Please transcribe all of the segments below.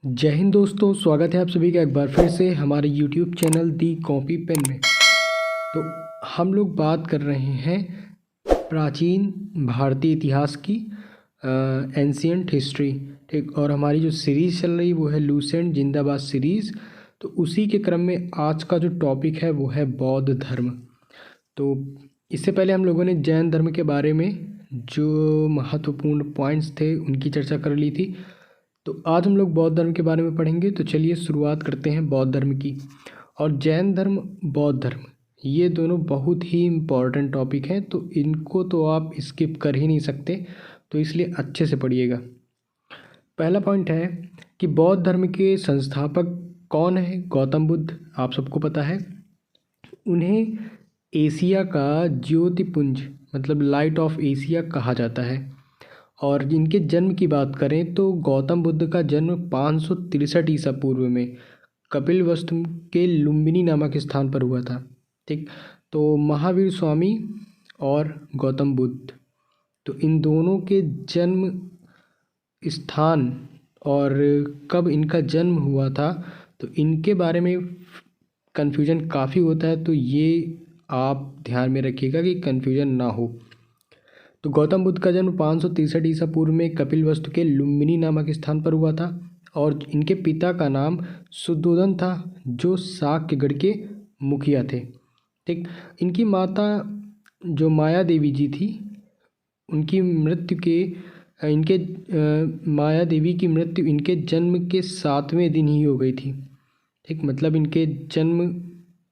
जय हिंद दोस्तों, स्वागत है आप सभी का एक बार फिर से हमारे YouTube चैनल दी कॉपी पेन में। तो हम लोग बात कर रहे हैं प्राचीन भारतीय इतिहास की, एंशियंट हिस्ट्री। ठीक, और हमारी जो सीरीज़ चल रही वो है लूसेंट जिंदाबाद सीरीज़। तो उसी के क्रम में आज का जो टॉपिक है वो है बौद्ध धर्म। तो इससे पहले हम लोगों ने जैन धर्म के बारे में जो महत्वपूर्ण पॉइंट्स थे उनकी चर्चा कर ली थी। तो आज हम लोग बौद्ध धर्म के बारे में पढ़ेंगे। तो चलिए शुरुआत करते हैं बौद्ध धर्म की। और जैन धर्म, बौद्ध धर्म, ये दोनों बहुत ही इम्पॉर्टेंट टॉपिक हैं, तो इनको तो आप स्किप कर ही नहीं सकते, तो इसलिए अच्छे से पढ़िएगा। पहला पॉइंट है कि बौद्ध धर्म के संस्थापक कौन है? गौतम बुद्ध, आप सबको पता है। उन्हें एशिया का ज्योतिपुंज मतलब लाइट ऑफ एशिया कहा जाता है। और इनके जन्म की बात करें तो गौतम बुद्ध का जन्म 563 ईसा पूर्व में कपिलवस्तु के लुम्बिनी नामक स्थान पर हुआ था। ठीक, तो महावीर स्वामी और गौतम बुद्ध, तो इन दोनों के जन्म स्थान और कब इनका जन्म हुआ था तो इनके बारे में कन्फ्यूजन काफ़ी होता है, तो ये आप ध्यान में रखिएगा कि कन्फ्यूजन ना हो। तो गौतम बुद्ध का जन्म 563 ईसा पूर्व में कपिलवस्तु के लुम्बिनी नामक स्थान पर हुआ था। और इनके पिता का नाम शुद्धोधन था, जो शाक्यगढ़ के मुखिया थे। ठीक, इनकी माता जो माया देवी जी थी, उनकी मृत्यु के इनके माया देवी की मृत्यु इनके जन्म के 7वें दिन ही हो गई थी। ठीक, मतलब इनके जन्म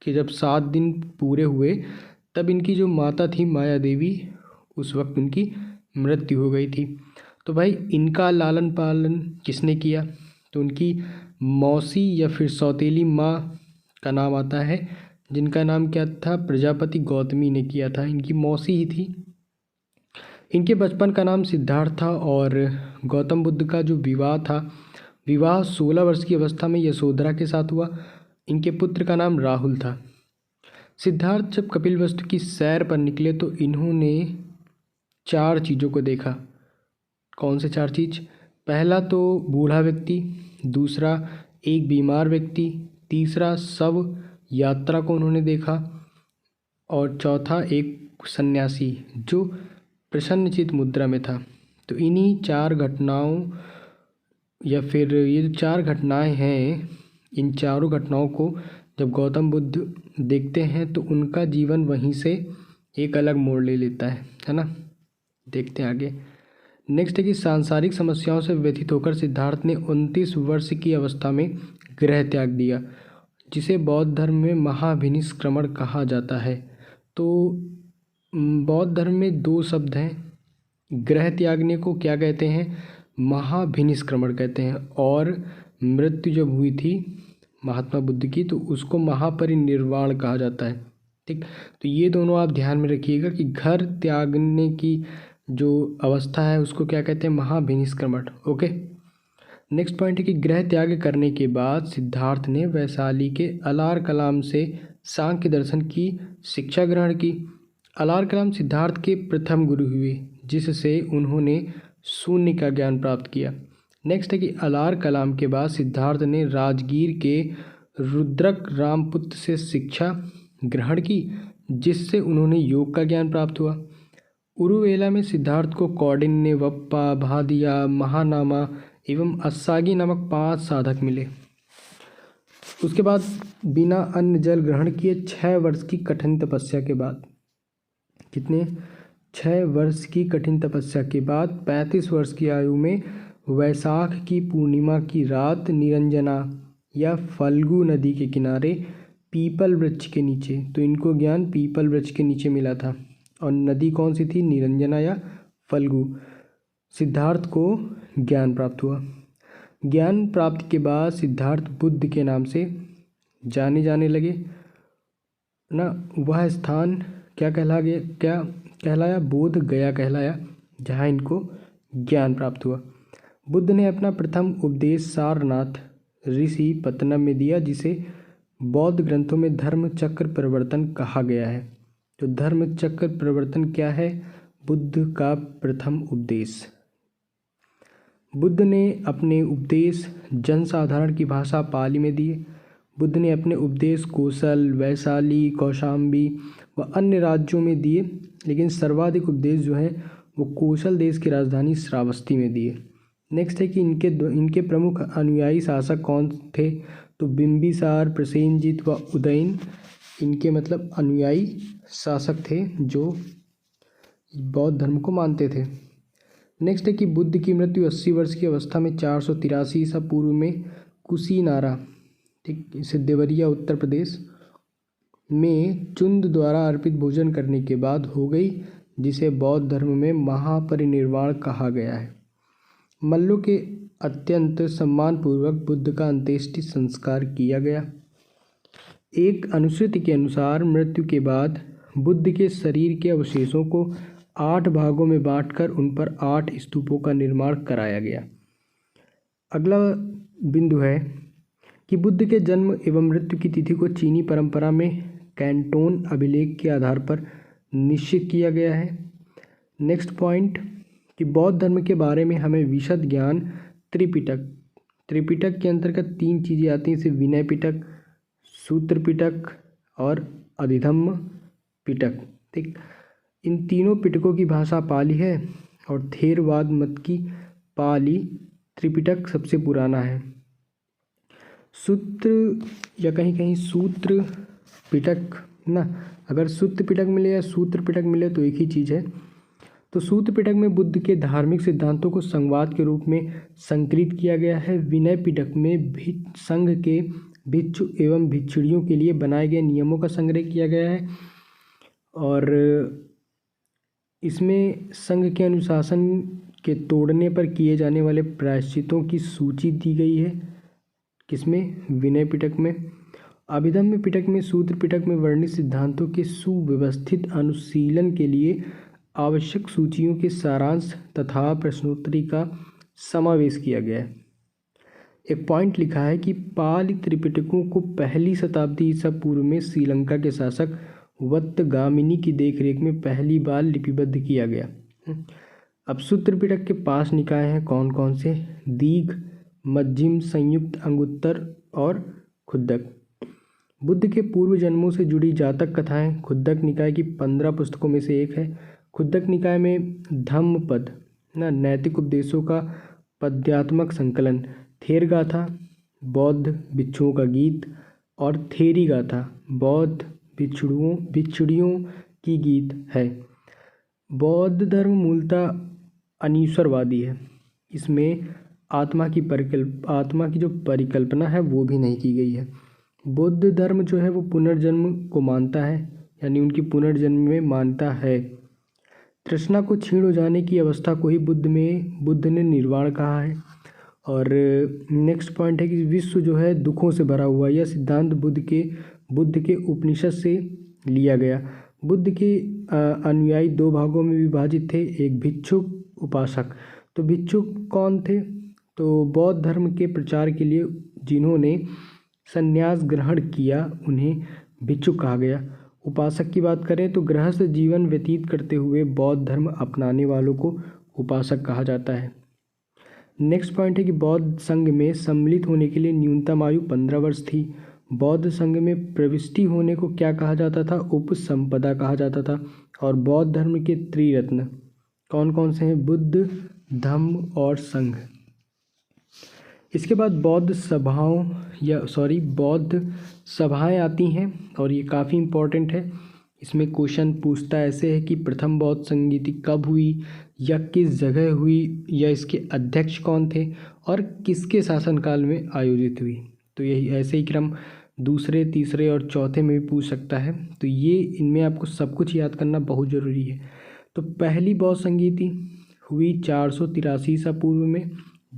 के जब 7 दिन पूरे हुए तब इनकी जो माता थी माया देवी, उस वक्त उनकी मृत्यु हो गई थी। तो भाई इनका लालन पालन किसने किया? तो उनकी मौसी या फिर सौतेली माँ का नाम आता है, जिनका नाम क्या था? प्रजापति गौतमी ने किया था। इनकी मौसी ही थी। इनके बचपन का नाम सिद्धार्थ था। और गौतम बुद्ध का जो विवाह 16 वर्ष की अवस्था में यशोधरा के साथ हुआ। इनके पुत्र का नाम राहुल था। सिद्धार्थ जब कपिलवस्तु की सैर पर निकले तो इन्होंने 4 चीज़ों को देखा। कौन से 4 चीज़? पहला तो बूढ़ा व्यक्ति, दूसरा एक बीमार व्यक्ति, तीसरा शव यात्रा को उन्होंने देखा, और चौथा एक सन्यासी जो प्रसन्नचित्त मुद्रा में था। तो इन्हीं 4 घटनाओं या फिर ये जो 4 घटनाएं हैं, इन चारों घटनाओं को जब गौतम बुद्ध देखते हैं तो उनका जीवन वहीं से एक अलग मोड़ ले लेता है ना। देखते हैं आगे। नेक्स्ट है कि सांसारिक समस्याओं से व्यथित होकर सिद्धार्थ ने 29 वर्ष की अवस्था में गृह त्याग दिया, जिसे बौद्ध धर्म में महाभिनिष्क्रमण कहा जाता है। तो बौद्ध धर्म में 2 शब्द हैं। गृह त्यागने को क्या कहते हैं? महाभिनिष्क्रमण कहते हैं। और मृत्यु जब हुई थी महात्मा बुद्ध की तो उसको महापरिनिर्वाण कहा जाता है। ठीक, तो ये दोनों आप ध्यान में रखिएगा कि घर त्यागने की जो अवस्था है उसको क्या कहते हैं? महाभिनिष्क्रमण। ओके। नेक्स्ट पॉइंट है कि गृह त्याग करने के बाद सिद्धार्थ ने वैशाली के अलार कलाम से सांख्य दर्शन की शिक्षा ग्रहण की। अलार कलाम सिद्धार्थ के प्रथम गुरु हुए, जिससे उन्होंने शून्य का ज्ञान प्राप्त किया। नेक्स्ट है कि अलार कलाम के बाद सिद्धार्थ ने राजगीर के रुद्रक रामपुत्र से शिक्षा ग्रहण की, जिससे उन्होंने योग का ज्ञान प्राप्त हुआ। उरुवेला में सिद्धार्थ को कौंडिन्य, वप्पा, भादिया, महानामा एवं अस्सागी नामक 5 साधक मिले। उसके बाद बिना अन्न जल ग्रहण किए 6 वर्ष की कठिन तपस्या के बाद, कितने? 6 वर्ष की कठिन तपस्या के बाद 35 वर्ष की आयु में वैशाख की पूर्णिमा की रात निरंजना या फल्गु नदी के किनारे पीपल वृक्ष के नीचे, तो इनको ज्ञान पीपल वृक्ष के नीचे मिला था। और नदी कौन सी थी? निरंजना या फल्गु। सिद्धार्थ को ज्ञान प्राप्त हुआ। ज्ञान प्राप्ति के बाद सिद्धार्थ बुद्ध के नाम से जाने जाने लगे ना। वह स्थान क्या कहलाया? बोध गया कहलाया, जहाँ इनको ज्ञान प्राप्त हुआ। बुद्ध ने अपना प्रथम उपदेश सारनाथ ऋषि पत्तनम में दिया, जिसे बौद्ध ग्रंथों में धर्म चक्र प्रवर्तन कहा गया है। तो धर्म चक्र प्रवर्तन क्या है? बुद्ध का प्रथम उपदेश। बुद्ध ने अपने उपदेश जनसाधारण की भाषा पाली में दिए। बुद्ध ने अपने उपदेश कोसल, वैशाली, कौशाम्बी व अन्य राज्यों में दिए, लेकिन सर्वाधिक उपदेश जो है वो कोसल देश की राजधानी श्रावस्ती में दिए। नेक्स्ट है कि इनके प्रमुख अनुयायी शासक कौन थे? तो बिंबिसार, प्रसेनजित व उदयन इनके मतलब अनुयायी शासक थे जो बौद्ध धर्म को मानते थे। नेक्स्ट है कि बुद्ध की मृत्यु 80 वर्ष की अवस्था में 483 ईसा पूर्व में कुशीनारा, ठीक, इसे देवरिया उत्तर प्रदेश में चुंद द्वारा अर्पित भोजन करने के बाद हो गई, जिसे बौद्ध धर्म में महापरिनिर्वाण कहा गया है। मल्लों के अत्यंत सम्मानपूर्वक बुद्ध का अंत्येष्टि संस्कार किया गया। एक अनुश्रुति के अनुसार मृत्यु के बाद बुद्ध के शरीर के अवशेषों को 8 भागों में बांटकर उन पर 8 स्तूपों का निर्माण कराया गया। अगला बिंदु है कि बुद्ध के जन्म एवं मृत्यु की तिथि को चीनी परंपरा में कैंटोन अभिलेख के आधार पर निश्चित किया गया है। नेक्स्ट पॉइंट कि बौद्ध धर्म के बारे में हमें विशद ज्ञान त्रिपिटक के अंतर्गत 3 चीज़ें आती हैं, जैसे विनय पिटक, सूत्र पिटक और अधिधम्म पिटक, ठीक। इन तीनों पिटकों की भाषा पाली है और थेरवाद मत की पाली त्रिपिटक सबसे पुराना है। सूत्र या कहीं कहीं सूत्र पिटक ना, अगर सूत्र पिटक मिले या सूत्र पिटक मिले तो एक ही चीज़ है। तो सूत्र पिटक में बुद्ध के धार्मिक सिद्धांतों को संवाद के रूप में संकलित किया गया है। विनय पिटक में संघ के भिक्षु एवं भिक्षुणियों के लिए बनाए गए नियमों का संग्रह किया गया है और इसमें संघ के अनुशासन के तोड़ने पर किए जाने वाले प्रायश्चितों की सूची दी गई है। किसमें? विनय पिटक में। अभिधम्म पिटक में सूत्र पिटक में वर्णित सिद्धांतों के सुव्यवस्थित अनुशीलन के लिए आवश्यक सूचियों के सारांश तथा प्रश्नोत्तरी का समावेश किया गया है। एक पॉइंट लिखा है कि पाली त्रिपिटकों को 1ली शताब्दी ईसा पूर्व में श्रीलंका के शासक वत्तगामिनी की देखरेख में पहली बार लिपिबद्ध किया गया। अब सूत्र पिटक के 5 निकाय हैं, कौन कौन से? दीघ, मध्यम, संयुक्त, अंगुत्तर और खुद्दक। बुद्ध के पूर्व जन्मों से जुड़ी जातक कथाएं खुद्दक निकाय की 15 पुस्तकों में से एक है। खुद्दक निकाय में धम्मपद ना, नैतिक उपदेशों का पद्यात्मक संकलन, थेर गाथा, बौद्ध भिक्षुओं का गीत और थेरी गाथा, बौद्ध भिक्षुणियों की गीत है। बौद्ध धर्म मूलतः अनीश्वरवादी है। इसमें आत्मा की जो परिकल्पना है वो भी नहीं की गई है। बौद्ध धर्म जो है वो पुनर्जन्म को मानता है, यानी उनकी पुनर्जन्म में मानता है। तृष्णा को क्षीण हो जाने की अवस्था को ही बुद्ध ने निर्वाण कहा है। और नेक्स्ट पॉइंट है कि विश्व जो है दुखों से भरा हुआ, यह सिद्धांत बुद्ध के उपनिषद से लिया गया। बुद्ध के अनुयायी 2 भागों में विभाजित थे, एक भिक्षुक, उपासक। तो भिक्षुक कौन थे? तो बौद्ध धर्म के प्रचार के लिए जिन्होंने संन्यास ग्रहण किया उन्हें भिक्षुक कहा गया। उपासक की बात करें तो गृहस्थ जीवन व्यतीत करते हुए बौद्ध धर्म अपनाने वालों को उपासक कहा जाता है। नेक्स्ट पॉइंट है कि बौद्ध संघ में सम्मिलित होने के लिए न्यूनतम आयु 15 वर्ष थी। बौद्ध संघ में प्रविष्टि होने को क्या कहा जाता था? उपसंपदा कहा जाता था। और बौद्ध धर्म के त्रिरत्न कौन कौन से हैं? बुद्ध, धम्म और संघ। इसके बाद बौद्ध सभाएं आती हैं और ये काफ़ी इम्पोर्टेंट है। इसमें क्वेश्चन पूछता ऐसे है कि प्रथम बौद्ध संगीति कब हुई या किस जगह हुई, या इसके अध्यक्ष कौन थे और किसके शासनकाल में आयोजित हुई। तो यही ऐसे ही क्रम दूसरे, तीसरे और चौथे में भी पूछ सकता है। तो ये इनमें आपको सब कुछ याद करना बहुत ज़रूरी है। तो पहली बौद्ध संगीति हुई 483 ईसा पूर्व में,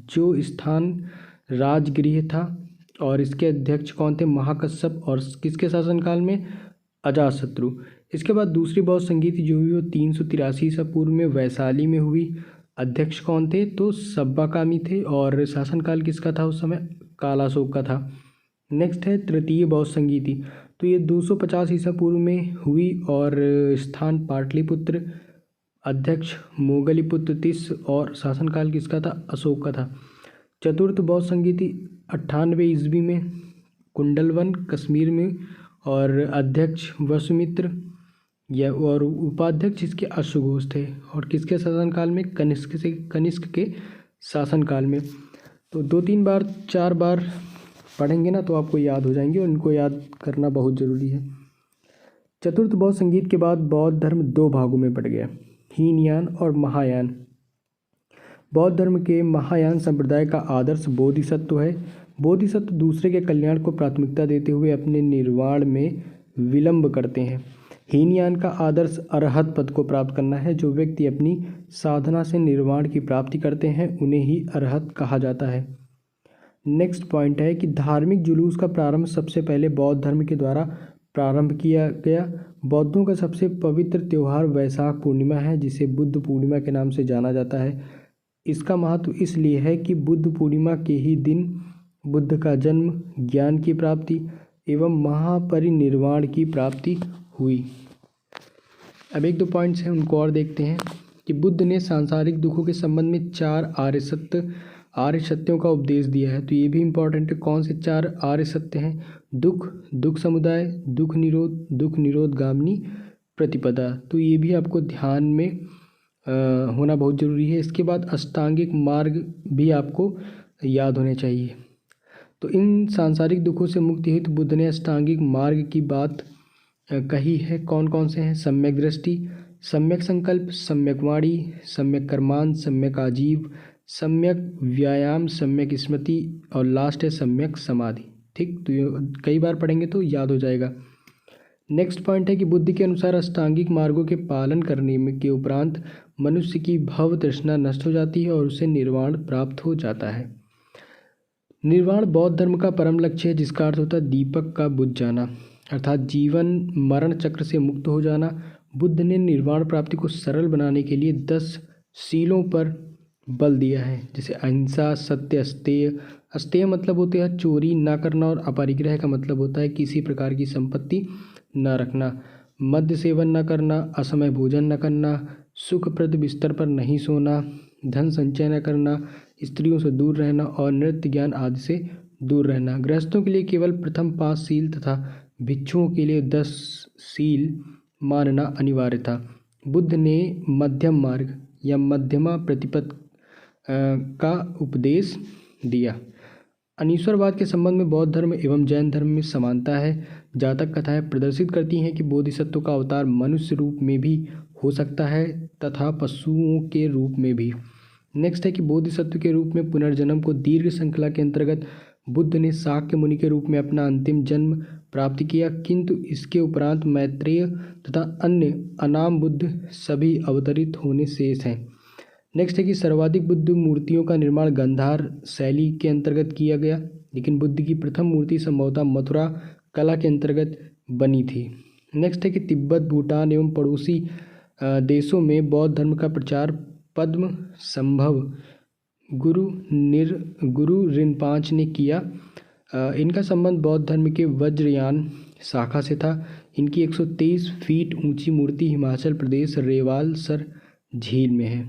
जो स्थान राजगृह था और इसके अध्यक्ष कौन थे? महाकश्यप। और किसके शासनकाल में? अजातशत्रु। इसके बाद दूसरी बौद्ध संगीति जो हुई वो 383 ईसा पूर्व में वैशाली में हुई। अध्यक्ष कौन थे? तो सब्बाकामी थे और शासनकाल किसका था उस समय? कालाशोक का था। नेक्स्ट है तृतीय बौद्ध संगीति, तो ये 250 ईसा पूर्व में हुई और स्थान पाटलिपुत्र अध्यक्ष मोगलीपुत्र तीस और शासनकाल किसका था? अशोक का था। चतुर्थ बौद्ध संगीति 98 ईस्वी में कुंडलवन कश्मीर में, और अध्यक्ष वसुमित्र या और उपाध्यक्ष इसके अश्वघोष थे, और किसके शासनकाल में? कनिष्क के शासनकाल में। तो 2-3 बार 4 बार पढ़ेंगे ना तो आपको याद हो जाएंगे, और इनको याद करना बहुत ज़रूरी है। चतुर्थ बौद्ध संगीत के बाद बौद्ध धर्म 2 भागों में बढ़ गया, हीनयान और महायान। बौद्ध धर्म के महायान संप्रदाय का आदर्श बोधिसत्व है। बोधिसत्व दूसरे के कल्याण को प्राथमिकता देते हुए अपने निर्वाण में विलंब करते हैं। हीनयान का आदर्श अरहत पद को प्राप्त करना है। जो व्यक्ति अपनी साधना से निर्वाण की प्राप्ति करते हैं उन्हें ही अरहत कहा जाता है। नेक्स्ट पॉइंट है कि धार्मिक जुलूस का प्रारंभ सबसे पहले बौद्ध धर्म के द्वारा प्रारंभ किया गया। बौद्धों का सबसे पवित्र त्यौहार वैशाख पूर्णिमा है, जिसे बुद्ध पूर्णिमा के नाम से जाना जाता है। इसका महत्व इसलिए है कि बुद्ध पूर्णिमा के ही दिन बुद्ध का जन्म, ज्ञान की प्राप्ति एवं महापरिनिर्वाण की प्राप्ति हुई। अब 1-2 पॉइंट्स हैं, उनको और देखते हैं कि बुद्ध ने सांसारिक दुखों के संबंध में 4 आर्य सत्यों का उपदेश दिया है। तो ये भी इम्पोर्टेंट है। कौन से 4 आर्य सत्य हैं? दुख समुदाय, दुख निरोधगामिनी प्रतिपदा। तो ये भी आपको ध्यान में होना बहुत ज़रूरी है। इसके बाद अष्टांगिक मार्ग भी आपको याद होने चाहिए। तो इन सांसारिक दुखों से मुक्ति हेतु बुद्ध ने अष्टांगिक मार्ग की बात कही है। कौन कौन से हैं? सम्यक दृष्टि, सम्यक संकल्प, सम्यक वाणी, सम्यक कर्मांत, सम्यक आजीव, सम्यक व्यायाम, सम्यक स्मृति, और लास्ट है सम्यक समाधि। ठीक, तो ये कई बार पढ़ेंगे तो याद हो जाएगा। नेक्स्ट पॉइंट है कि बुद्ध के अनुसार अष्टांगिक मार्गों के पालन करने में के उपरांत मनुष्य की भव तृष्णा नष्ट हो जाती है और उसे निर्वाण प्राप्त हो जाता है। निर्वाण बौद्ध धर्म का परम लक्ष्य है, जिसका अर्थ होता है दीपक का बुझ जाना, अर्थात जीवन मरण चक्र से मुक्त हो जाना। बुद्ध ने निर्वाण प्राप्ति को सरल बनाने के लिए 10 शीलों पर बल दिया है, जैसे अहिंसा, सत्य, अस्तेय। अस्तेय मतलब होते हैं चोरी ना करना, और अपरिग्रह का मतलब होता है किसी प्रकार की संपत्ति न रखना। मद्य सेवन न करना, असमय भोजन न करना, सुखप्रद बिस्तर पर नहीं सोना, धन संचय न करना, स्त्रियों से दूर रहना और नृत्य ज्ञान आदि से दूर रहना। गृहस्थों के लिए केवल प्रथम 5 शील तथा भिक्षुओं के लिए 10 शील मानना अनिवार्य था। बुद्ध ने मध्यम मार्ग या मध्यमा प्रतिपद का उपदेश दिया। अनीश्वरवाद के संबंध में बौद्ध धर्म एवं जैन धर्म में समानता है। जातक कथाएं प्रदर्शित करती हैं कि बोधिसत्व का अवतार मनुष्य रूप में भी हो सकता है तथा पशुओं के रूप में भी। नेक्स्ट है कि बोधिसत्व के रूप में पुनर्जन्म को दीर्घ श्रृंखला के अंतर्गत बुद्ध ने शाक्य मुनि के रूप में अपना अंतिम जन्म प्राप्त किया, किंतु इसके उपरांत मैत्रेय तथा अन्य अनाम बुद्ध सभी अवतरित होने शेष हैं। नेक्स्ट है कि सर्वाधिक बुद्ध मूर्तियों का निर्माण गांधार शैली के अंतर्गत किया गया, लेकिन बुद्ध की प्रथम मूर्ति संभवतः मथुरा कला के अंतर्गत बनी थी। नेक्स्ट है कि तिब्बत, भूटान एवं पड़ोसी देशों में बौद्ध धर्म का प्रचार पद्म संभव गुरु रिनपांच ने किया। इनका संबंध बौद्ध धर्म के वज्रयान शाखा से था। इनकी 123 फीट ऊंची मूर्ति हिमाचल प्रदेश रेवालसर झील में है,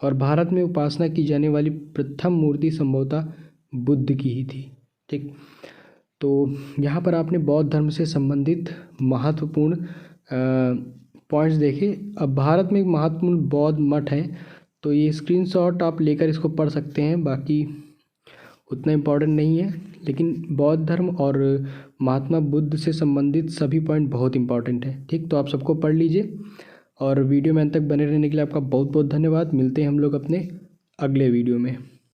और भारत में उपासना की जाने वाली प्रथम मूर्ति संभवतः बुद्ध की ही थी। ठीक, तो यहाँ पर आपने बौद्ध धर्म से संबंधित महत्वपूर्ण पॉइंट्स देखे। अब भारत में एक महत्वपूर्ण बौद्ध मठ है, तो ये स्क्रीनशॉट आप लेकर इसको पढ़ सकते हैं। बाकी उतना इम्पोर्टेंट नहीं है, लेकिन बौद्ध धर्म और महात्मा बुद्ध से संबंधित सभी पॉइंट बहुत इंपॉर्टेंट है। ठीक, तो आप सबको पढ़ लीजिए, और वीडियो में अंत तक बने रहने के लिए आपका बहुत बहुत धन्यवाद। मिलते हैं हम लोग अपने अगले वीडियो में।